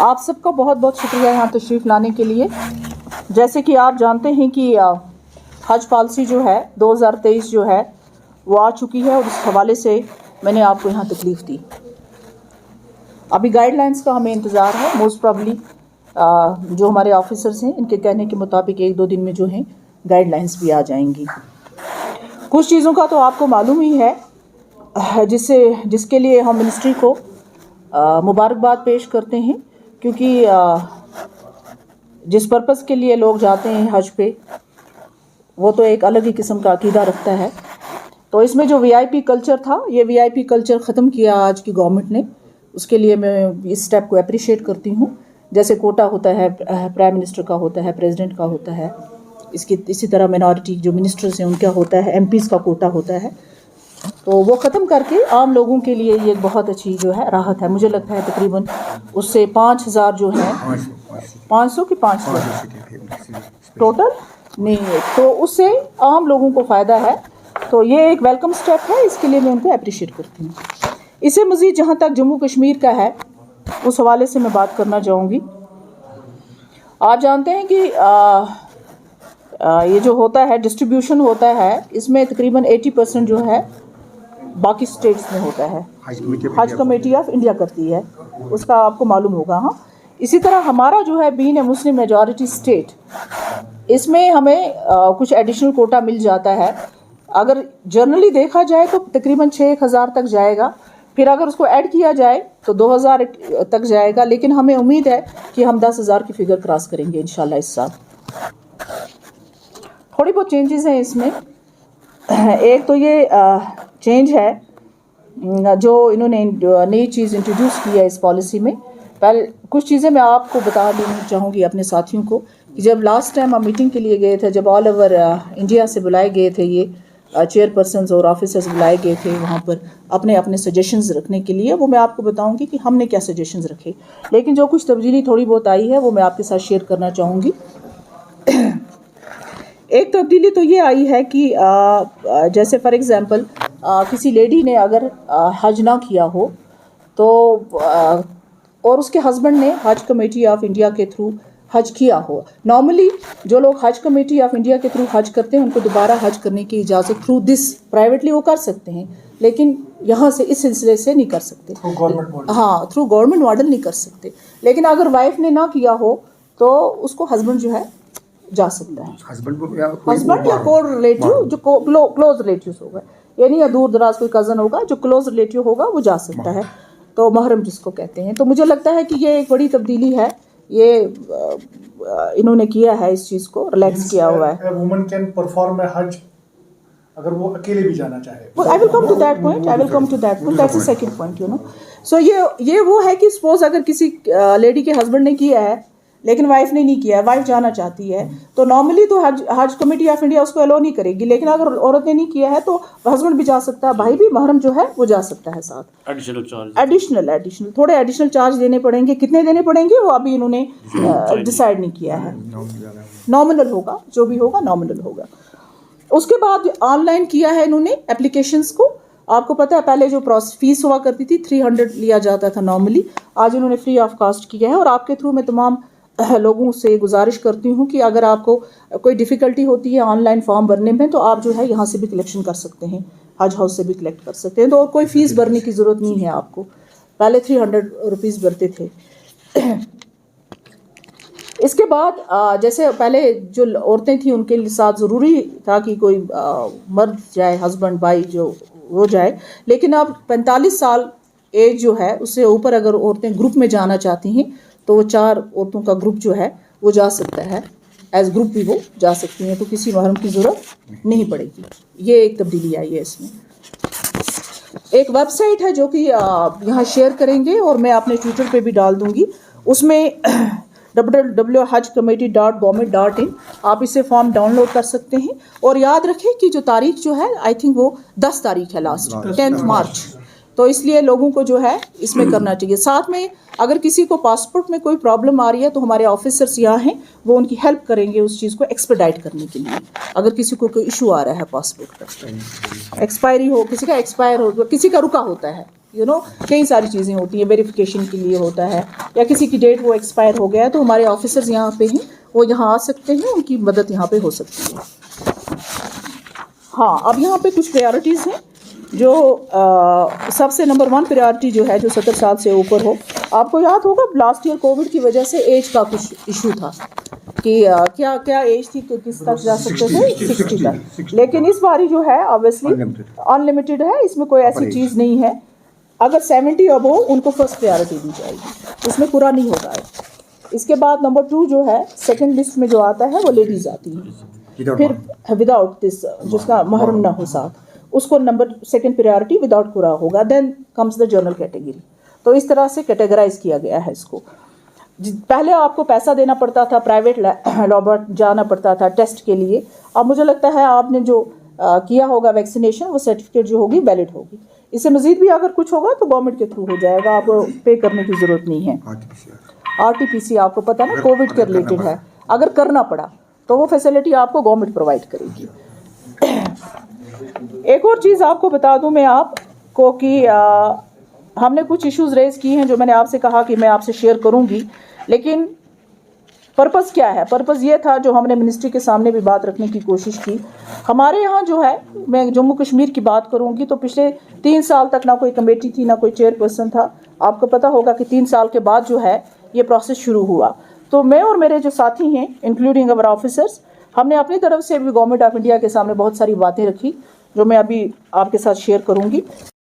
आप सबका बहुत बहुत शुक्रिया यहाँ तशरीफ़ लाने के लिए। जैसे कि आप जानते हैं कि हज पॉलिसी जो है 2023 जो है वो आ चुकी है और इस हवाले से मैंने आपको यहाँ तकलीफ़ दी। अभी गाइडलाइंस का हमें इंतज़ार है। मोस्ट प्रॉब्ली जो हमारे ऑफिसर्स हैं इनके कहने के मुताबिक 1-2 दिन में जो हैं गाइडलाइंस भी आ जाएंगी। कुछ चीज़ों का तो आपको मालूम ही है जिसके लिए हम मिनिस्ट्री को मुबारकबाद पेश करते हैं, क्योंकि जिस पर्पज़ के लिए लोग जाते हैं हज पे वो तो एक अलग ही किस्म का अकीदा रखता है। तो इसमें जो वीआईपी कल्चर था, ये वीआईपी कल्चर ख़त्म किया आज की गवर्नमेंट ने। उसके लिए मैं इस स्टेप को अप्रिशिएट करती हूँ। जैसे कोटा होता है, प्राइम मिनिस्टर का होता है, प्रेसिडेंट का होता है, इसी तरह मिनॉरिटी जो मिनिस्टर्स हैं उनका होता है, एमपीज़ का कोटा होता है। तो वो ख़त्म करके आम लोगों के लिए ये एक बहुत अच्छी जो है राहत है। मुझे लगता है तकरीबन उससे 5,000 जो है 500 की 500 टोटल नहीं है, तो उससे आम लोगों को फ़ायदा है। तो ये एक वेलकम स्टेप है, इसके लिए मैं उनको अप्रिशिएट करती हूँ। इससे मज़ीद जहाँ तक जम्मू कश्मीर का है उस हवाले से मैं बात करना चाहूँगी। आप जानते हैं कि ये जो होता है डिस्ट्रीब्यूशन होता है, इसमें तकरीबन 80% जो है बाकी स्टेट्स में होता है, हज कमेटी ऑफ इंडिया करती है, उसका आपको मालूम होगा। हाँ, इसी तरह हमारा जो है been a Muslim majority state, इसमें हमें कुछ एडिशनल कोटा मिल जाता है। अगर जनरली देखा जाए तो तकरीबन 6,000 तक जाएगा, फिर अगर उसको ऐड किया जाए तो 2,000 तक जाएगा, लेकिन हमें उम्मीद है कि हम 10,000 की फिगर क्रॉस करेंगे इंशाल्लाह इस साल। थोड़ी बहुत चेंजेस हैं इसमें। एक तो ये चेंज है जो इन्होंने नई चीज़ इंट्रोड्यूस की है इस पॉलिसी में। पहले कुछ चीज़ें मैं आपको बता देना चाहूँगी अपने साथियों को कि जब लास्ट टाइम हम मीटिंग के लिए गए थे, जब ऑल ओवर इंडिया से बुलाए गए थे, ये चेयरपर्सन्स और ऑफिसर्स बुलाए गए थे वहाँ पर अपने अपने सजेशंस रखने के लिए, वो मैं आपको बताऊँगी कि हमने क्या सजेशंस रखे। लेकिन जो कुछ तब्दीली थोड़ी बहुत आई है वो मैं आपके साथ शेयर करना चाहूँगी। एक तब्दीली तो ये आई है कि जैसे फॉर एग्ज़ाम्पल किसी लेडी ने अगर हज ना किया हो तो और उसके हस्बैंड ने हज कमेटी ऑफ इंडिया के थ्रू हज किया हो, नॉर्मली जो लोग हज कमेटी ऑफ इंडिया के थ्रू हज करते हैं उनको दोबारा हज करने की इजाज़त थ्रू दिस प्राइवेटली वो कर सकते हैं, लेकिन यहाँ से इस सिलसिले से नहीं कर सकते। हाँ, थ्रू गवर्नमेंट मॉडल नहीं कर सकते। लेकिन अगर वाइफ ने ना किया हो तो उसको हस्बैंड जो है जा सकता है, हस्बैंड या को रिलेटिव जो क्लोज रिलेटिव होगा, यानी या दूर दराज कोई कज़न होगा जो क्लोज रिलेटिव होगा वो जा सकता है, तो महरम जिसको कहते हैं। तो मुझे लगता है कि ये एक बड़ी तब्दीली है, ये इन्होंने किया है, इस चीज़ को रिलैक्स किया हुआ है। वुमन कैन परफॉर्म ए हज अगर वो अकेले भी जाना चाहे। I will come to that point, that's the second point, you know. So ये वो है कि सपोज अगर किसी लेडी के हस्बैंड ने किया है लेकिन वाइफ ने नहीं किया है, वाइफ जाना चाहती है, तो नॉर्मली तो हज कमेटी ऑफ इंडिया उसको अलो नहीं करेगी। लेकिन अगर औरत ने नहीं किया है तो हस्बैंड भी जा सकता है, भाई भी, महरम जो है वो जा सकता है साथ। एडिशनल थोड़े एडिशनल चार्ज देने पड़ेंगे। कितने देने पड़ेंगे वो अभी इन्होंने डिसाइड नहीं किया है। नॉमिनल होगा, जो भी होगा नॉमिनल होगा। उसके बाद ऑनलाइन किया है इन्होंने एप्लीकेशंस को। आपको पता है पहले जो फीस हुआ करती थी 300 लिया जाता था नॉर्मली, आज इन्होंने फ्री ऑफ कॉस्ट किया है। और आपके थ्रू मैं तमाम लोगों से गुजारिश करती हूँ कि अगर आपको कोई डिफ़िकल्टी होती है ऑनलाइन फॉर्म भरने में तो आप जो है यहाँ से भी कलेक्शन कर सकते हैं, हज हाउस से भी कलेक्ट कर सकते हैं। तो और कोई फ़ीस भरने की ज़रूरत नहीं है आपको। पहले 300 रुपीज़ भरते थे। इसके बाद जैसे पहले जो औरतें थी उनके साथ ज़रूरी था कि कोई मर्द जाए, हस्बैंड भाई जो वो जाए, लेकिन अब 45 साल एज जो है उससे ऊपर अगर औरतें ग्रुप में जाना चाहती हैं तो वो 4 औरतों का ग्रुप जो है वो जा सकता है, एज ग्रुप भी वो जा सकती हैं, तो किसी महरम की ज़रूरत नहीं पड़ेगी। ये एक तब्दीली आई है इसमें। एक वेबसाइट है जो कि यहाँ शेयर करेंगे और मैं अपने ट्विटर पे भी डाल दूँगी, उसमें www.hajcommittee.government.in आप इसे फॉर्म डाउनलोड कर सकते हैं। और याद रखें कि जो तारीख जो है आई थिंक वो 10 तारीख है, लास्ट 10 मार्च। तो इसलिए लोगों को जो है इसमें करना चाहिए। साथ में अगर किसी को पासपोर्ट में कोई प्रॉब्लम आ रही है तो हमारे ऑफिसर्स यहाँ हैं, वो उनकी हेल्प करेंगे उस चीज़ को एक्सपेडाइट करने के लिए। अगर किसी को कोई इशू आ रहा है पासपोर्ट का, एक्सपायरी हो, किसी का एक्सपायर हो, किसी का रुका होता है, कई सारी चीज़ें होती हैं, वेरिफिकेशन के लिए होता है, या किसी की डेट वो एक्सपायर हो गया है, तो हमारे ऑफिसर्स यहाँ पे हैं, वो यहाँ आ सकते हैं, उनकी मदद यहाँ पे हो सकती है। हाँ, अब यहाँ पे कुछ प्रायोरिटीज़ हैं जो सबसे नंबर 1 प्रायोरिटी जो है, जो 70 साल से ऊपर हो। आपको याद होगा लास्ट ईयर कोविड की वजह से एज का कुछ इशू था कि क्या एज थी कि किस तक जा सकते थे, 60 तक। लेकिन इस बारी जो है ऑब्वियसली अनलिमिटेड है, इसमें कोई ऐसी चीज़ नहीं है। अगर 70 अब हो उनको फर्स्ट प्रायोरिटी दी जाएगी, इसमें पूरा नहीं होगा। इसके बाद नंबर 2 जो है सेकंड लिस्ट में जो आता है वो लेडीज़ आती हैं, फिर विदाउट दिस जिसका महरम ना हो साथ, उसको नंबर 2 प्रायोरिटी विदाउट पूरा होगा। Then comes the general category. तो इस तरह से कैटेगराइज किया गया है इसको। पहले आपको पैसा देना पड़ता था, प्राइवेट लैब जाना पड़ता था टेस्ट के लिए। अब मुझे लगता है आपने जो किया होगा वैक्सीनेशन, वो सर्टिफिकेट जो होगी वैलिड होगी। इससे मज़ीद भी अगर कुछ होगा तो गवर्नमेंट के थ्रू हो जाएगा, आपको पे करने की ज़रूरत नहीं है। RT-PCR आपको पता ना कोविड के रिलेटेड है, अगर करना पड़ा तो वो फैसिलिटी आपको गवर्नमेंट प्रोवाइड करेगी। एक और चीज़ आपको बता दूं मैं आपको कि हमने कुछ इश्यूज़ रेज़ किए हैं जो मैंने आपसे कहा कि मैं आपसे शेयर करूंगी, लेकिन पर्पज़ क्या है? पर्पज़ ये था जो हमने मिनिस्ट्री के सामने भी बात रखने की कोशिश की। हमारे यहाँ जो है, मैं जम्मू कश्मीर की बात करूँगी तो पिछले 3 साल तक ना कोई कमेटी थी, ना कोई चेयरपर्सन था। आपको पता होगा कि 3 साल के बाद जो है ये प्रोसेस शुरू हुआ। तो मैं और मेरे जो साथी हैं इंक्लूडिंग अवर ऑफिसर्स, हमने अपनी तरफ से भी गवर्नमेंट ऑफ इंडिया के सामने बहुत सारी बातें रखी जो मैं अभी आपके साथ शेयर करूँगी।